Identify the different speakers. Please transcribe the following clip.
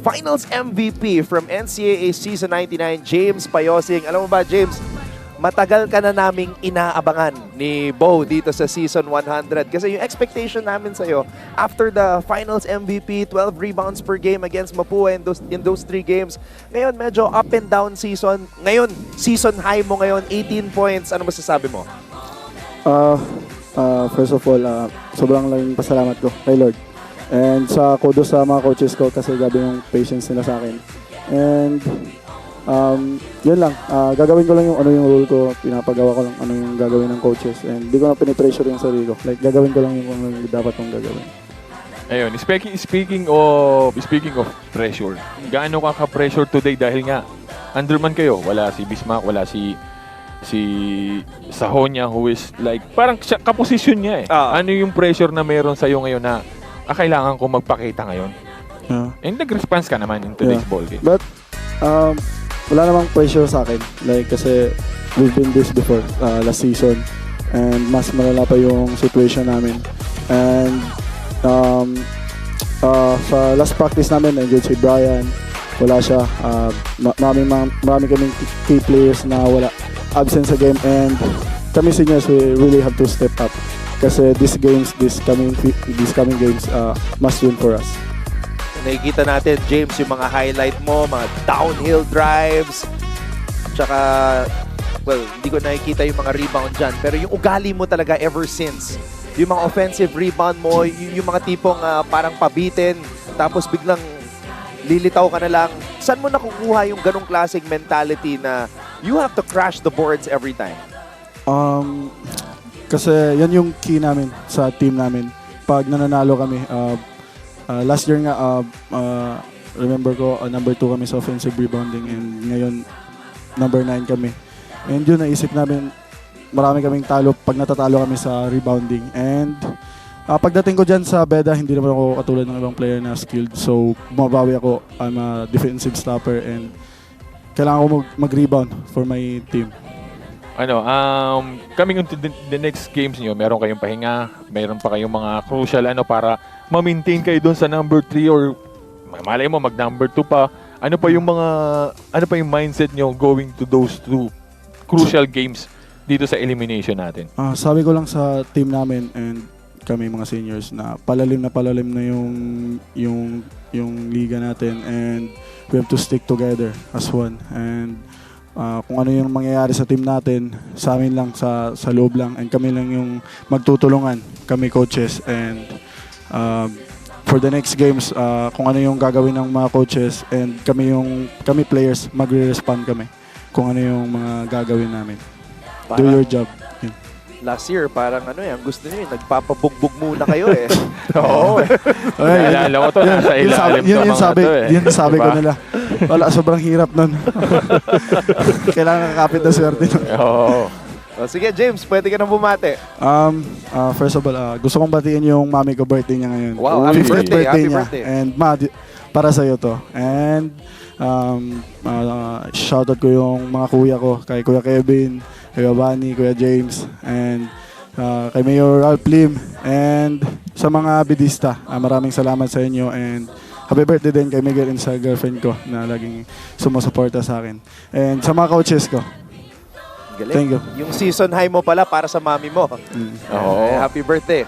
Speaker 1: Finals MVP from NCAA Season 99, James Payosing. Alam mo ba, James, matagal ka na naming inaabangan ni Bo dito sa Season 100 kasi yung expectation namin sa'yo after the Finals MVP, 12 rebounds per game against Mapua in those 3 games. Ngayon, medyo up and down season. Ngayon, season high mo ngayon, 18 points. Ano masasabi mo?
Speaker 2: First of all, sobrang laking pasalamat ko kay Lord. And sa kudos sa mga coaches ko kasi gabi yung patience nila sa akin. And yun lang, gagawin ko lang yung ano yung role ko, pinapagawa ko lang ano yung gagawin ng coaches. And di ko na pinipressure yung sarili ko. Like, gagawin ko lang yung ano yung dapat kong gagawin.
Speaker 3: Ayun, speaking of pressure, gaano ka pressure today dahil nga underman kayo, wala si Bismack, wala si Sahonia who is like parang kaposisyon niya eh. Ano yung pressure na meron sa iyo ngayon na kailangan ko magpakita ngayon? And nag-response ka naman in today's ball game.
Speaker 2: But wala namang pressure sa akin. Like kasi we've been this before last season and mas malala pa yung situation namin. And sa last practice namin, nandiyan si Brian, wala siya. Marami kaming key players na wala, absent sa game, and kami seniors, we really have to step up kasi these coming games must win for us.
Speaker 1: Nakikita natin, James, yung mga highlight mo, mga downhill drives, tsaka, well, hindi ko nakikita yung mga rebound dyan, pero yung ugali mo talaga ever since, yung mga offensive rebound mo, yung mga tipong parang pabitin, tapos biglang lilitaw ka na lang. Saan mo nakukuha yung ganong klaseng mentality na you have to crash the boards every time?
Speaker 2: Kasi yan yung key namin sa team namin. Pag nananalo kami, last year nga, remember ko, number 2 kami sa offensive rebounding and ngayon, number 9 kami. And yun, naisip namin, marami kaming talo pag natatalo kami sa rebounding. And pagdating ko dyan sa beda, hindi naman ako katulad ng ibang player na skilled. So, bumabawi ako. I'm a defensive stopper and kailangan ko mag-rebound for my team.
Speaker 3: Coming into the next games niyo, meron kayong pahinga, meron pa kayong mga crucial para ma-maintain kayo doon sa number 3 or malay mo mag number 2 pa. Ano pa yung mindset niyo going to those 2 crucial games dito sa elimination natin?
Speaker 2: Sabi ko lang sa team namin and kami mga seniors na palalim na yung liga natin and we have to stick together as one. And kung ano yung mangyayari sa team natin, sa amin lang, sa loob lang, and kami lang yung magtutulungan, kami coaches, and for the next games, kung ano yung gagawin ng mga coaches and kami players, magre-respond kami kung ano yung mga gagawin namin. Do your job. Yun.
Speaker 1: Last year, parang gusto niyo, nagpapabugbog muna kayo eh.
Speaker 3: Oo. Naalala ko to, nasa ilalim to mga to eh.
Speaker 2: Yun sabi ko nila. Wala, sobrang hirap nun. Kailangan kakapit na swerte nun.
Speaker 3: Oo.
Speaker 1: Sige, James, pwede ka nang bumate.
Speaker 2: First of all, gusto kong batiin yung mami ko, birthday niya ngayon.
Speaker 1: Wow, happy birthday. Happy
Speaker 2: niya.
Speaker 1: birthday.
Speaker 2: And para sa'yo to. And shoutout ko yung mga kuya ko, kay Kuya Kevin, Kuya Bani, Kuya James, and kay Mayor Ralph Lim, and sa mga bidista. Maraming salamat sa inyo, and happy birthday din kay Miguel and sa girlfriend ko na laging sumusuporta sa akin. And sa mga coaches ko.
Speaker 1: Galing.
Speaker 2: Thank you.
Speaker 1: Yung season high mo pala para sa mami mo.
Speaker 3: Oo.
Speaker 1: Happy birthday.